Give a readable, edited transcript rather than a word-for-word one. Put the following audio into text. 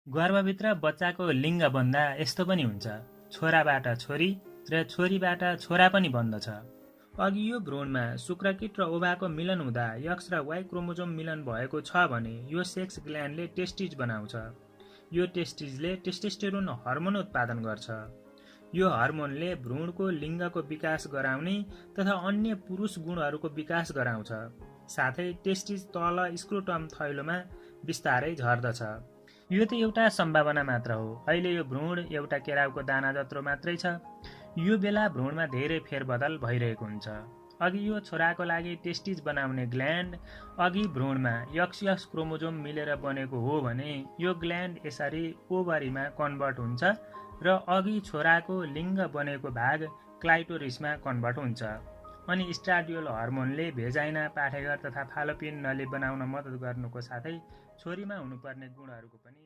गर्भभित्र बच्चाको लिङ्ग बन्दा यस्तो पनि हुन्छ, छोराबाट छोरी र छोरीबाट छोरा पनि बन्दछ। अघि यो भ्रूणमा शुक्रकीट र ओभाको मिलन हुँदा एक्स र वाई क्रोमोजोम मिलन भएको छ भने यो सेक्स ग्ल्यान्डले टेस्टिज बनाउँछ। यो टेस्टिजले टेस्टोस्टेरोन हर्मोन उत्पादन गर्छ। यो हर्मोनले भ्रूणको लिङ्गको विकास गराउने तथा अन्य पुरुष गुणहरूको विकास गराउँछ। साथै टेस्टिज तल स्क्रोटम थैलोमा बिस्तारै झर्दछ। यो त एउटा सम्भावना मात्र हो। अहिले यो भ्रूण एउटा केराउको दाना जत्रो मात्रै छ। यो बेला भ्रूणमा धेरै फेरबदल भइरहेको हुन्छ। अघि यो छोराको लागि टेस्टिज बनाउने ग्ल्यान्ड अघि भ्रूणमा एक्स क्रोमोजोम मिलेर बनेको हो भने यो ग्ल्यान्ड यसरी ओभरीमा कन्भर्ट हुन्छ र अघि छोराको लिङ्ग बनेको भाग क्लाइटोरिसमा कन्भर्ट हुन्छ। अनि स्ट्राडियोल हर्मोनले भेजाइना, पाठेघर तथा फालोपियन नली बनाउन मद्दत गर्नुको साथै छोरीमा हुनुपर्ने गुणहरूको पनि